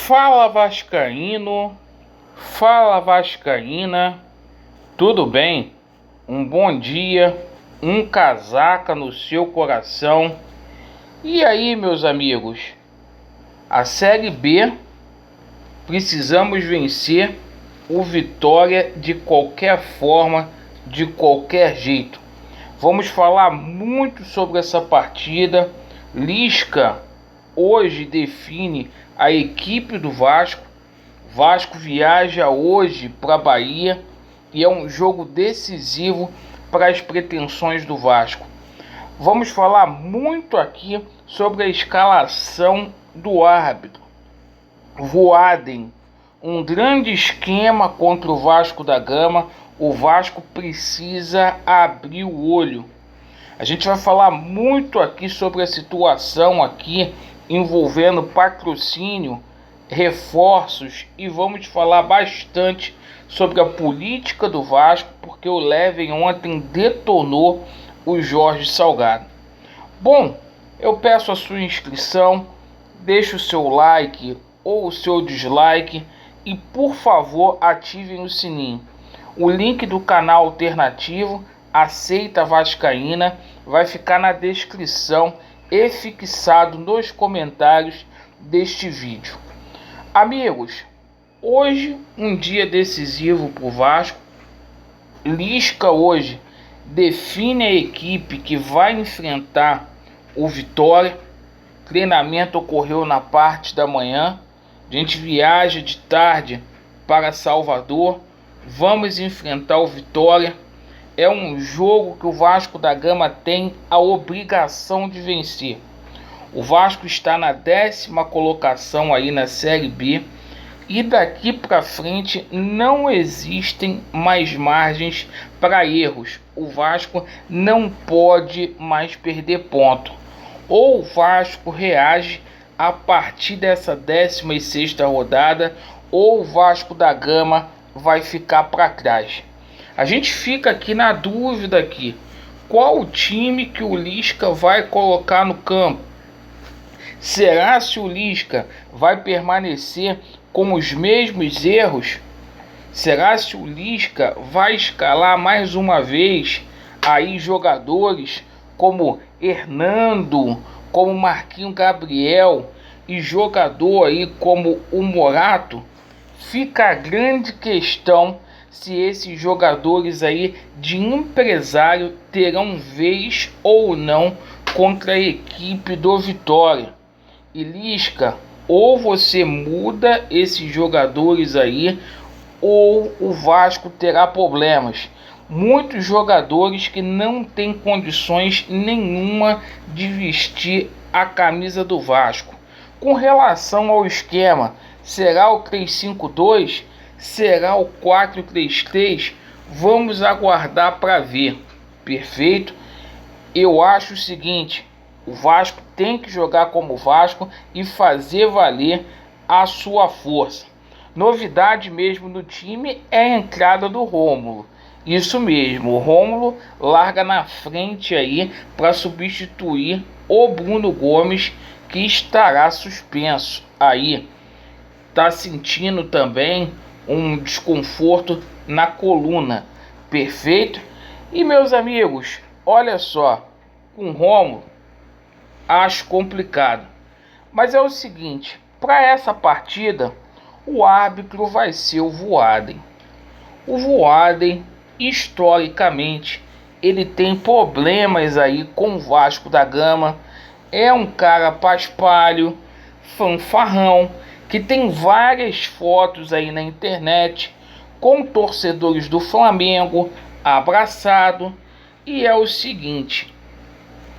Fala Vascaíno, fala Vascaína, tudo bem? Um bom dia, um casaca no seu coração. E aí, meus amigos, a Série B precisamos vencer o Vitória de qualquer forma, de qualquer jeito. Vamos falar muito sobre essa partida. Lisca hoje define a equipe do Vasco. Vasco viaja hoje para a Bahia e é um jogo decisivo para as pretensões do Vasco. Vamos falar muito aqui sobre a escalação do árbitro. Voaden, um grande esquema contra o Vasco da Gama. O Vasco precisa abrir o olho. A gente vai falar muito aqui sobre a situação aqui envolvendo patrocínio, reforços, e vamos falar bastante sobre a política do Vasco, porque o Leven ontem detonou o Jorge Salgado. Bom, eu peço a sua inscrição, deixe o seu like ou o seu dislike e, por favor, ativem o sininho. O link do canal alternativo Aceita Vascaína vai ficar na descrição e fixado nos comentários deste vídeo. Amigos, hoje um dia decisivo para o Vasco. Lisca hoje define a equipe que vai enfrentar o Vitória. Treinamento ocorreu na parte da manhã. A gente viaja de tarde para Salvador. Vamos enfrentar o Vitória. É um jogo que o Vasco da Gama tem a obrigação de vencer. O Vasco está na 10ª colocação aí na Série B. E daqui para frente não existem mais margens para erros. O Vasco não pode mais perder ponto. Ou o Vasco reage a partir dessa 16ª rodada, ou o Vasco da Gama vai ficar para trás. A gente fica aqui na dúvida aqui. Qual o time que o Lisca vai colocar no campo? Será se o Lisca vai permanecer com os mesmos erros? Será se o Lisca vai escalar mais uma vez aí jogadores como Hernando, como Marquinhos Gabriel e jogador aí como o Morato? Fica a grande questão se esses jogadores aí de empresário terão vez ou não contra a equipe do Vitória. E Lisca, ou você muda esses jogadores aí, ou o Vasco terá problemas. Muitos jogadores que não têm condições nenhuma de vestir a camisa do Vasco. Com relação ao esquema, será o 3-5-2? Será o 4-3-3? Vamos aguardar para ver. Perfeito? Eu acho o seguinte: o Vasco tem que jogar como Vasco e fazer valer a sua força. Novidade mesmo no time é a entrada do Rômulo. Isso mesmo, o Rômulo larga na frente aí para substituir o Bruno Gomes, que estará suspenso. Aí tá sentindo também um desconforto na coluna. Perfeito? E meus amigos, olha só, com o Rômulo acho complicado. Mas é o seguinte, para essa partida o árbitro vai ser o Voaden. O Voaden, historicamente, ele tem problemas aí com o Vasco da Gama. É um cara paspalho, fanfarrão, que tem várias fotos aí na internet com torcedores do Flamengo abraçado. E é o seguinte,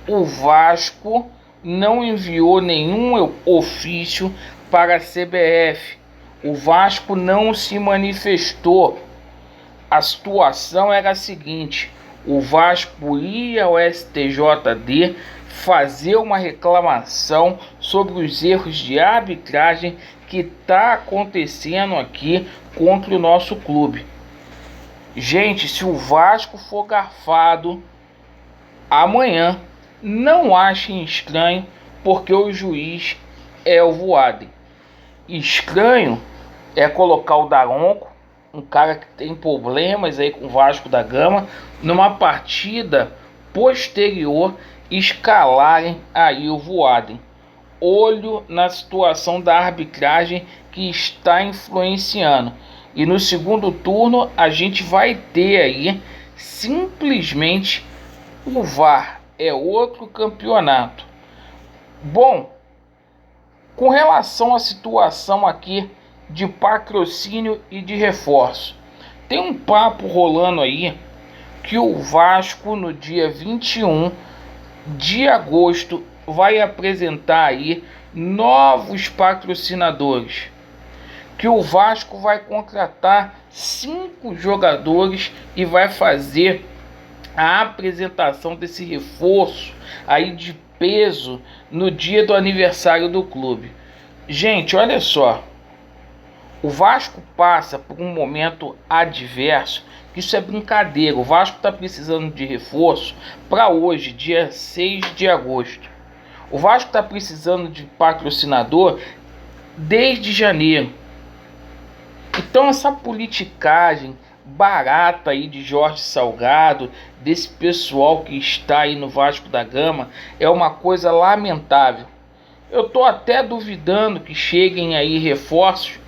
o Vasco não enviou nenhum ofício para a CBF. O Vasco não se manifestou. A situação era a seguinte: o Vasco ia ao STJD fazer uma reclamação sobre os erros de arbitragem que está acontecendo aqui contra o nosso clube. Gente, se o Vasco for garfado amanhã, não achem estranho, porque o juiz é o Voaden. estranho é colocar o Daronco, um cara que tem problemas aí com o Vasco da Gama, numa partida posterior, escalarem aí o Voaden. Olho na situação da arbitragem que está influenciando. E no segundo turno a gente vai ter aí simplesmente o VAR. É outro campeonato. Bom, com relação à situação aqui de patrocínio e de reforço, tem um papo rolando aí que o Vasco no dia 21 de agosto vai apresentar aí novos patrocinadores, que o Vasco vai contratar 5 jogadores e vai fazer a apresentação desse reforço aí de peso no dia do aniversário do clube. Gente, olha só, o Vasco passa por um momento adverso, que isso é brincadeira. O Vasco está precisando de reforço para hoje, dia 6 de agosto. O Vasco está precisando de patrocinador desde janeiro. Então essa politicagem barata aí de Jorge Salgado, desse pessoal que está aí no Vasco da Gama, é uma coisa lamentável. Eu estou até duvidando que cheguem aí reforços,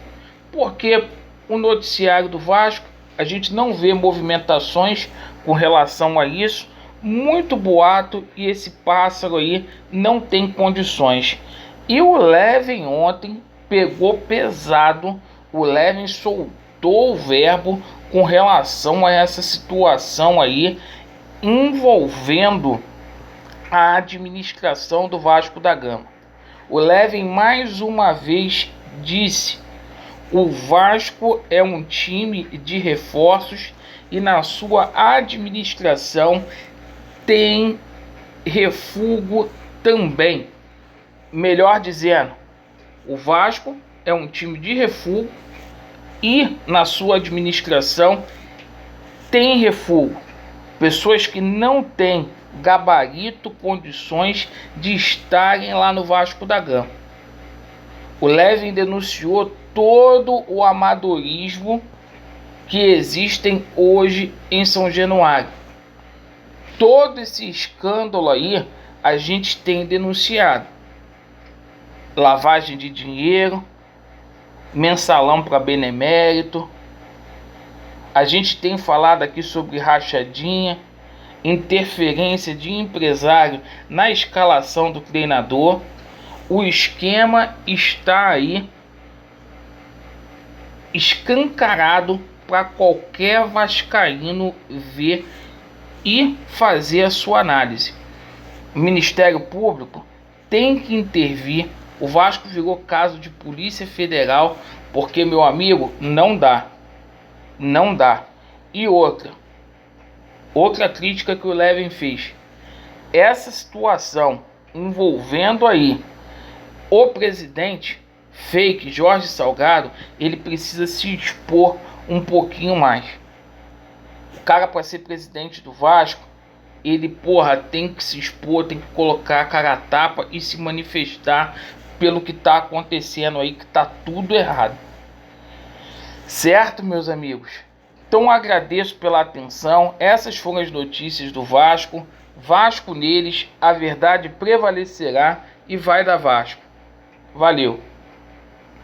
porque o noticiário do Vasco, a gente não vê movimentações com relação a isso, muito boato, e esse pássaro aí não tem condições. E o Leven ontem pegou pesado, o Leven soltou o verbo com relação a essa situação aí envolvendo a administração do Vasco da Gama. O Leven mais uma vez disse: o Vasco é um time de reforços e na sua administração tem refúgio também. Melhor dizendo, o Vasco é um time de refúgio e na sua administração tem refúgio. Pessoas que não têm gabarito, condições de estarem lá no Vasco da Gama. O Leven denunciou todo o amadorismo que existem hoje em São Januário. Todo esse escândalo aí a gente tem denunciado. Lavagem de dinheiro, mensalão para benemérito. A gente tem falado aqui sobre rachadinha, interferência de empresário na escalação do treinador. O esquema está aí escancarado para qualquer vascaíno ver e fazer a sua análise. O Ministério Público tem que intervir. O Vasco virou caso de Polícia Federal, porque, meu amigo, não dá. Não dá. E outra crítica que o Leven fez. Essa situação envolvendo aí o presidente fake Jorge Salgado, ele precisa se expor um pouquinho mais. O cara, para ser presidente do Vasco, ele, tem que se expor, tem que colocar a cara a tapa e se manifestar pelo que tá acontecendo aí, que tá tudo errado. Certo, meus amigos? Então agradeço pela atenção. Essas foram as notícias do Vasco. Vasco neles, a verdade prevalecerá e vai dar Vasco. Valeu!